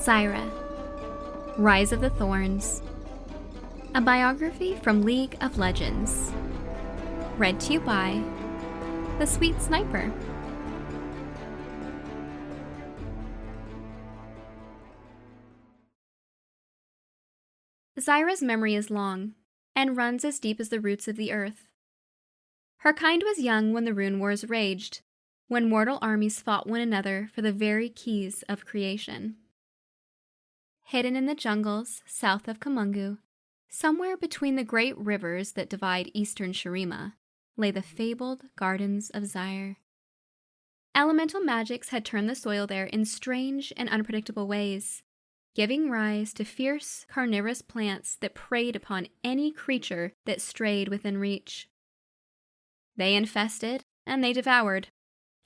Zyra, Rise of the Thorns, a biography from League of Legends, read to you by The Sweet Sniper. Zyra's memory is long, and runs as deep as the roots of the earth. Her kind was young when the Rune Wars raged, when mortal armies fought one another for the very keys of creation. Hidden in the jungles south of Kamungu, somewhere between the great rivers that divide eastern Shurima, lay the fabled Gardens of Zyra. Elemental magics had turned the soil there in strange and unpredictable ways, giving rise to fierce carnivorous plants that preyed upon any creature that strayed within reach. They infested and they devoured,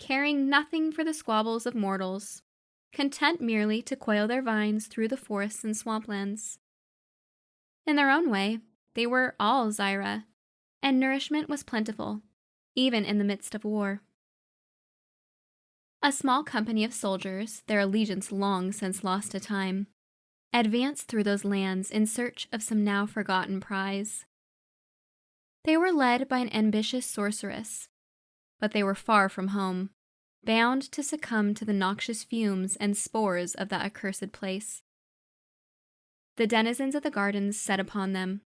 caring nothing for the squabbles of mortals, content merely to coil their vines through the forests and swamplands. In their own way, they were all Zyra, and nourishment was plentiful, even in the midst of war. A small company of soldiers, their allegiance long since lost to time, advanced through those lands in search of some now forgotten prize. They were led by an ambitious sorceress, but they were far from home, bound to succumb to the noxious fumes and spores of that accursed place. The denizens of the gardens set upon them,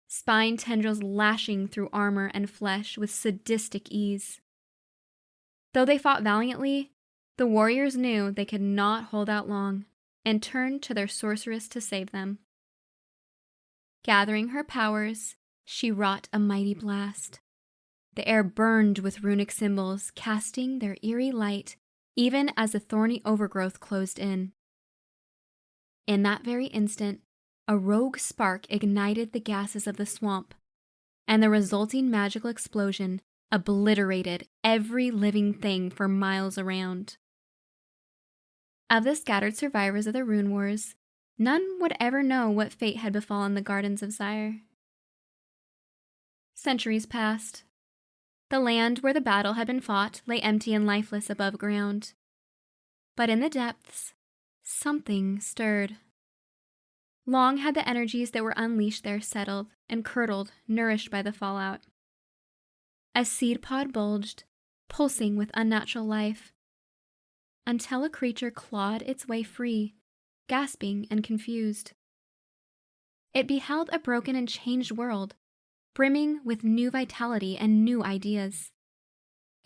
spine tendrils lashing through armor and flesh with sadistic ease. Though they fought valiantly, the warriors knew they could not hold out long, and turned to their sorceress to save them. Gathering her powers, she wrought a mighty blast. The air burned with runic symbols, casting their eerie light even as the thorny overgrowth closed in. In that very instant, a rogue spark ignited the gases of the swamp, and the resulting magical explosion obliterated every living thing for miles around. Of the scattered survivors of the Rune Wars, none would ever know what fate had befallen the Gardens of Zyra. Centuries passed. The land where the battle had been fought lay empty and lifeless above ground. But in the depths, something stirred. Long had the energies that were unleashed there settled and curdled, nourished by the fallout. A seed pod bulged, pulsing with unnatural life, until a creature clawed its way free, gasping and confused. It beheld a broken and changed world, brimming with new vitality and new ideas.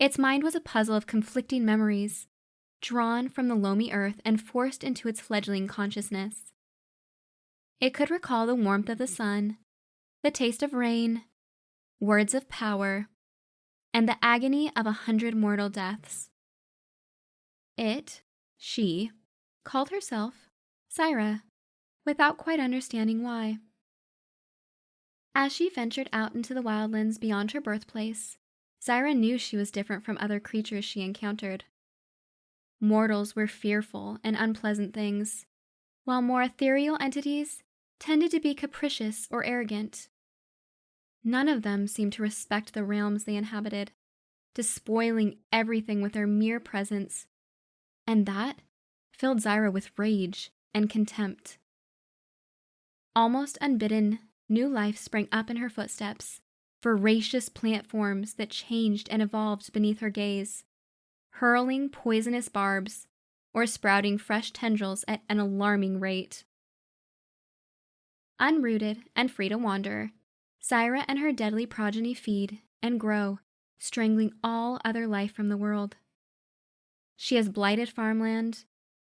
Its mind was a puzzle of conflicting memories, drawn from the loamy earth and forced into its fledgling consciousness. It could recall the warmth of the sun, the taste of rain, words of power, and the agony of 100 mortal deaths. She, called herself Zyra, without quite understanding why. As she ventured out into the wildlands beyond her birthplace, Zyra knew she was different from other creatures she encountered. Mortals were fearful and unpleasant things, while more ethereal entities tended to be capricious or arrogant. None of them seemed to respect the realms they inhabited, despoiling everything with their mere presence, and that filled Zyra with rage and contempt. Almost unbidden, new life sprang up in her footsteps, voracious plant forms that changed and evolved beneath her gaze, hurling poisonous barbs or sprouting fresh tendrils at an alarming rate. Unrooted and free to wander, Zyra and her deadly progeny feed and grow, strangling all other life from the world. She has blighted farmland,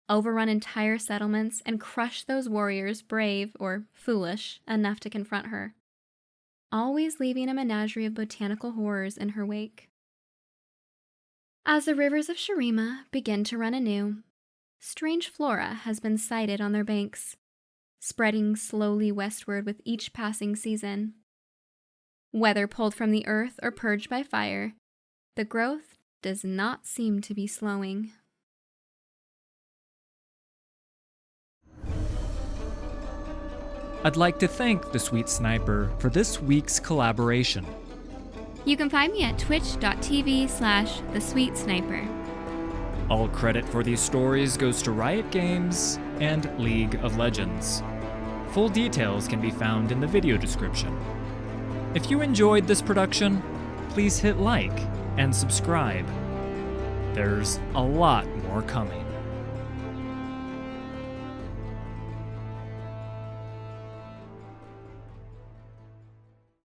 overrun entire settlements, and crushed those warriors brave or foolish enough to confront her, always leaving a menagerie of botanical horrors in her wake. As the rivers of Shurima begin to run anew, strange flora has been sighted on their banks, spreading slowly westward with each passing season. Whether pulled from the earth or purged by fire, the growth does not seem to be slowing. I'd like to thank the Sweet Sniper for this week's collaboration. You can find me at twitch.tv/thesweetsniper. All credit for these stories goes to Riot Games and League of Legends. Full details can be found in the video description. If you enjoyed this production, please hit like and subscribe. There's a lot more coming.